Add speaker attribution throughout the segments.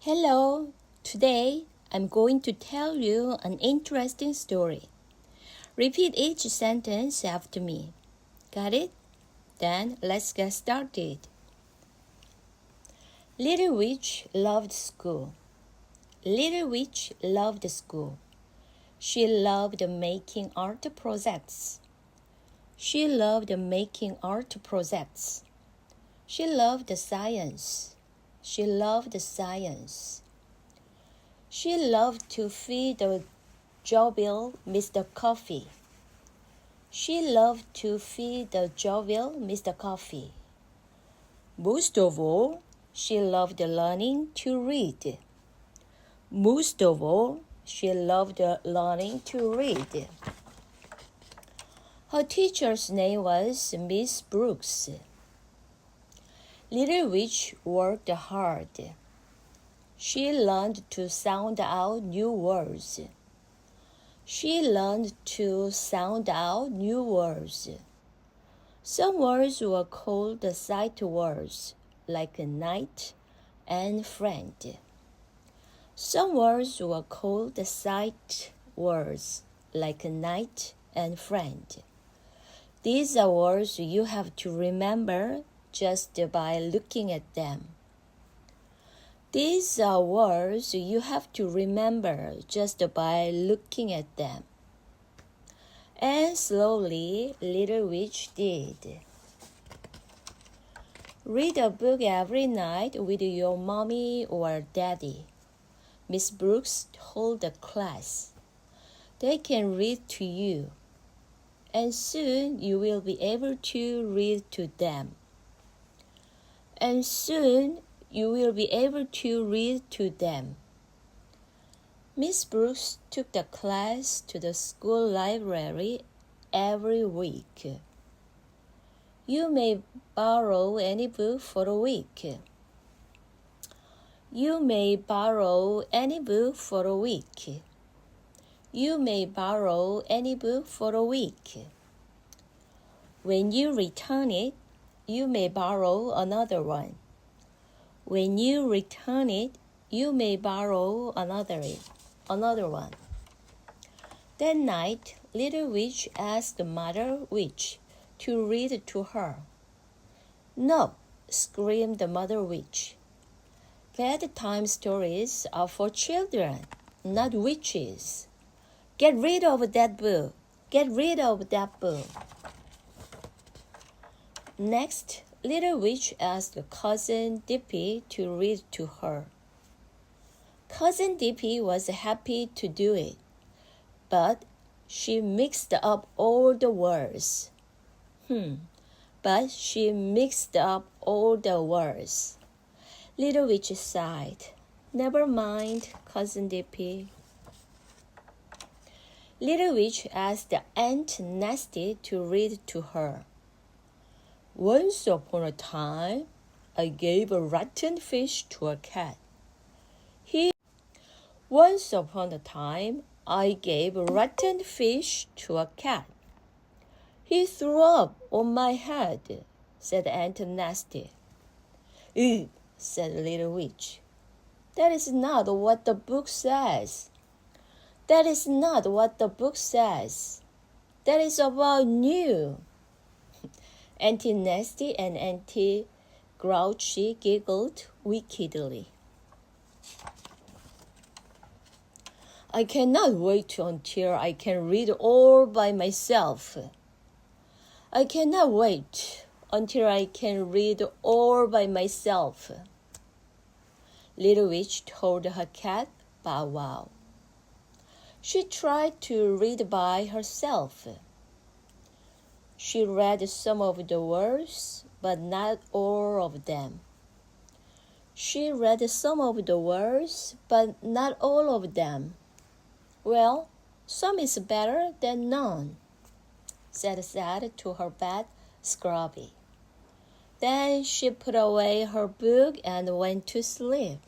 Speaker 1: Hello, today I'm going to tell you an interesting story. Repeat each sentence after me. Got it? Then let's get started. Little Witch loved school. Little Witch loved school. She loved making art projects. She loved making art projects. She loved science. She loved science. She loved to feed the jovial Mr. Coffee. She loved to feed the jovial Mr. Coffee. Most of all, she loved learning to read. Most of all, she loved learning to read. Her teacher's name was Miss Brooks. Little Witch worked hard. She learned to sound out new words. She learned to sound out new words. Some words were called sight words, like night and friend. Some words were called sight words, like night and friend. These are words you have to remember just by looking at them. These are words you have to remember just by looking at them. And slowly, Little Witch did. Read a book every night with your mommy or daddy. Miss Brooks told the class. They can read to you, and soon you will be able to read to them. And soon you will be able to read to them. Miss Brooks took the class to the school library every week. You may borrow any book for a week. You may borrow any book for a week. You may borrow any book for a week. When you return it, you may borrow another one. When you return it, you may borrow another one. That night, Little Witch asked Mother Witch to read to her. No, screamed Mother Witch. Bedtime stories are for children, not witches. Get rid of that book. Get rid of that book. Next, Little Witch asked Cousin Dippy to read to her. Cousin Dippy was happy to do it, but she mixed up all the words. But she mixed up all the words. Little Witch sighed. Never mind, Cousin Dippy. Little Witch asked Aunt Nasty to read to her. Once upon a time, I gave a rotten fish to a cat. Once upon a time, I gave a rotten fish to a cat. He threw up on my head, said Aunt Nasty. Ugh, said Little Witch. That is not what the book says. That is not what the book says. That is about you. Auntie Nasty and Auntie Grouchy giggled wickedly. I cannot wait until I can read all by myself. I cannot wait until I can read all by myself. Little Witch told her cat, Bow Wow. She tried to read by herself. She read some of the words, but not all of them. She read some of the words, but not all of them. Well, some is better than none, said Sad to her pet, Scrubby. Then she put away her book and went to sleep.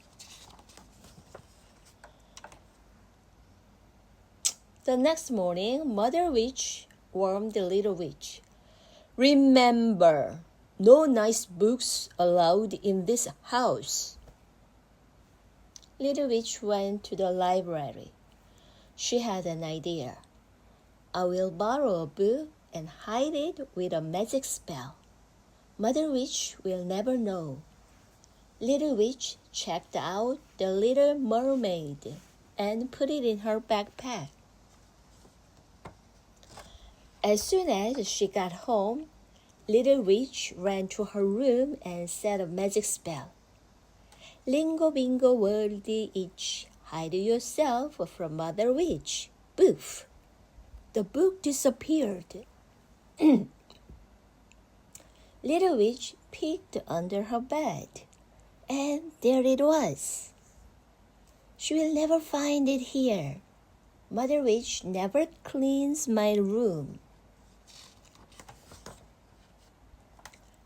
Speaker 1: The next morning, Mother Witch warned the Little Witch. Remember, no nice books allowed in this house. Little Witch went to the library. She had an idea. I will borrow a book and hide it with a magic spell. Mother Witch will never know. Little Witch checked out the Little Mermaid and put it in her backpack. As soon as she got home, Little Witch ran to her room and said a magic spell. Lingo bingo wordy itch, hide yourself from Mother Witch. Boof! The book disappeared. Little Witch peeked under her bed, and there it was. She will never find it here. Mother Witch never cleans my room.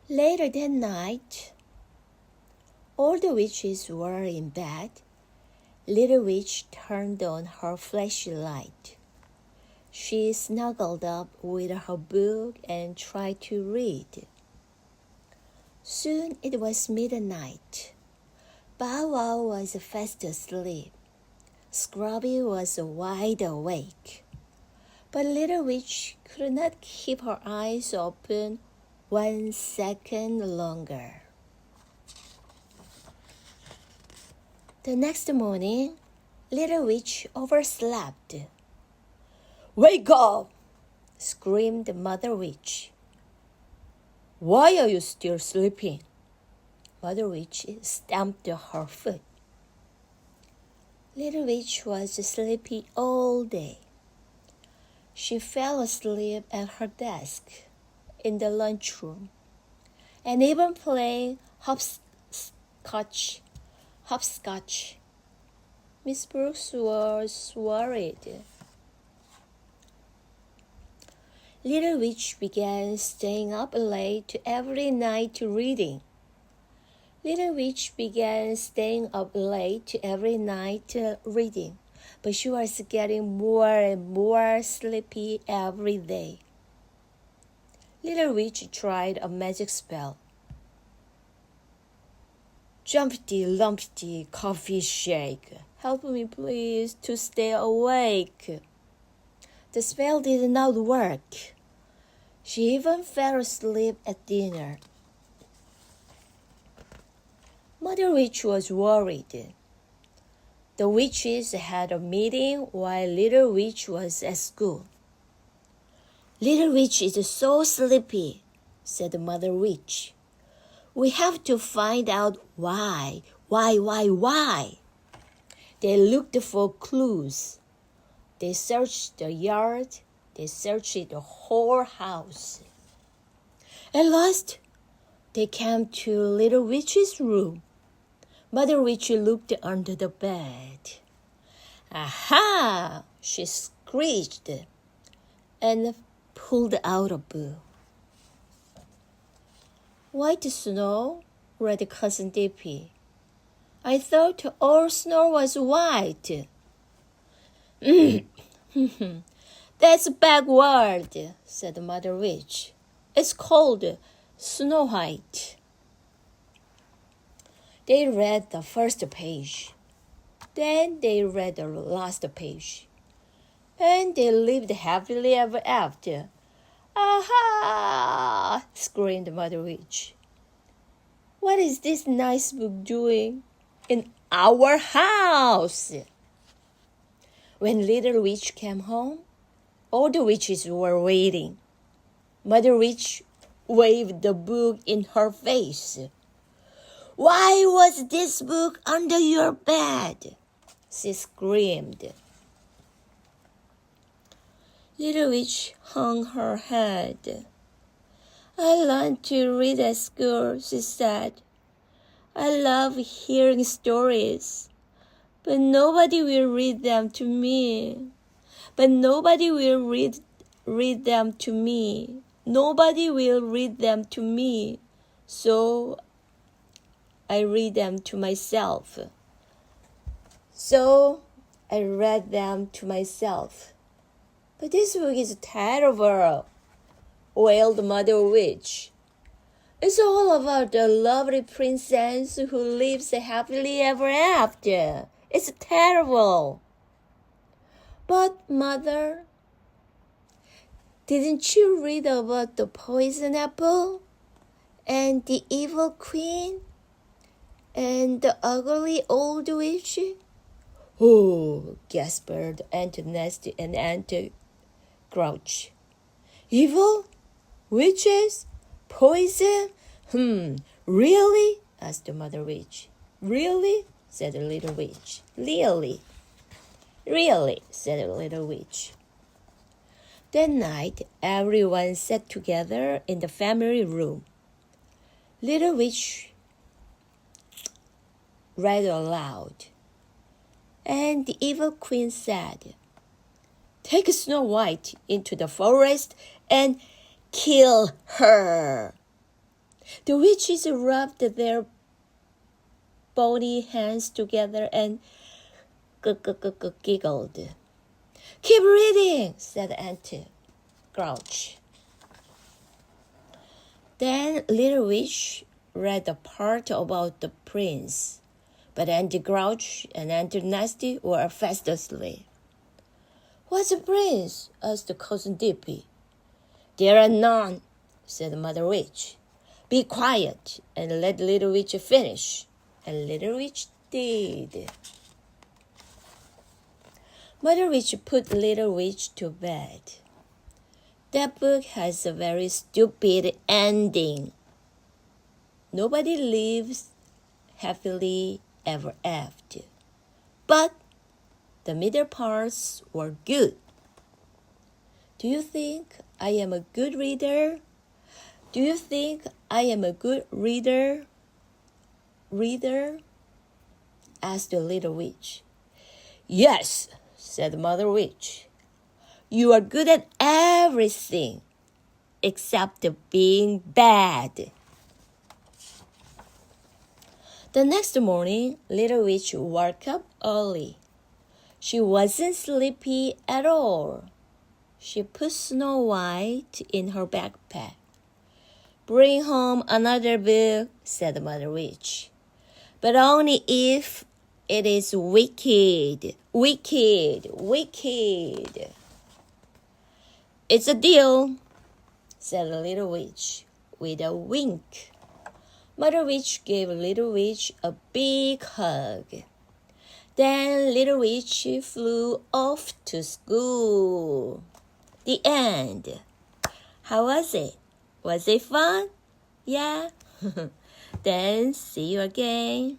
Speaker 1: Later that night, all the witches were in bed. Little Witch turned on her flashlight. She snuggled up with her book and tried to read. Soon it was midnight. Bow Wow was fast asleep. Scrubby was wide awake. But Little Witch could not keep her eyes open 1 second longer. The next morning, Little Witch overslept. "Wake up!" screamed Mother Witch. "Why are you still sleeping?" Mother Witch stamped her foot. Little Witch was sleepy all day. She fell asleep at her desk in the lunchroom, and even playing hopscotch. Miss Brooks was worried. Little Witch began staying up late every night reading. Little Witch began staying up late every night reading, but she was getting more and more sleepy every day. Little Witch tried a magic spell. "Jumpty lumpty coffee shake, help me please to stay awake." The spell did not work. She even fell asleep at dinner. Mother Witch was worried. The witches had a meeting while Little Witch was at school. "Little Witch is so sleepy," said Mother Witch. "We have to find out why. They looked for clues. They searched the yard. They searched the whole house. At last, they came to Little Witch's room. Mother Witch looked under the bed. "Aha!" she screeched and pulled out a book. "White Snow," read Cousin Dippy. "I thought all snow was white." "That's backward," said Mother Witch. "It's called Snow White." They read the first page. Then they read the last page. And they lived happily ever after. "Aha!" screamed Mother Witch. "What is this nice book doing in our house?" When Little Witch came home, all the witches were waiting. Mother Witch waved the book in her face. "Why was this book under your bed?" she screamed. Little Witch hung her head. "I learned to read at school," she said. "I love hearing stories, but nobody will read them to me. Nobody will read them to me. So I read them to myself." So I read them to myself. "But this book is terrible," wailed Mother Witch. "It's all about a lovely princess who lives happily ever after. It's terrible. But, Mother, didn't you read about the poison apple and the evil queen and the ugly old witch? Oh, gasped Aunt Nasty and Aunt Grouch. Evil? Witches? Poison? Really? Asked the Mother Witch. Really? Said the little witch. Really? Really? Said the little witch. That night, everyone sat together in the family room. Little witch read aloud, and the evil queen said, "Take Snow White into the forest and kill her." The witches rubbed their bony hands together and giggled. "Keep reading," said Aunt Grouch. Then Little Witch read the part about the prince, but Aunt Grouch and Aunt Nasty were fast asleep. "What's a prince?" asked Cousin Dippy. "There are none," said Mother Witch. "Be quiet and let Little Witch finish." And Little Witch did. Mother Witch put Little Witch to bed. That book has a very stupid ending. Nobody lives happily ever after. But the middle parts were good. Do you think I am a good reader? Do you think I am a good reader? Reader? Asked the little witch. Yes, said Mother Witch. You are good at everything except being bad. The next morning, Little Witch woke up early. She wasn't sleepy at all. She put Snow White in her backpack. Bring home another book, said Mother Witch. But only if it is wicked, wicked, wicked. It's a deal, said the Little Witch with a wink. Mother Witch gave Little Witch a big hug. Then Little Witch flew off to school. The end. How was it? Was it fun? Yeah? Then see you again.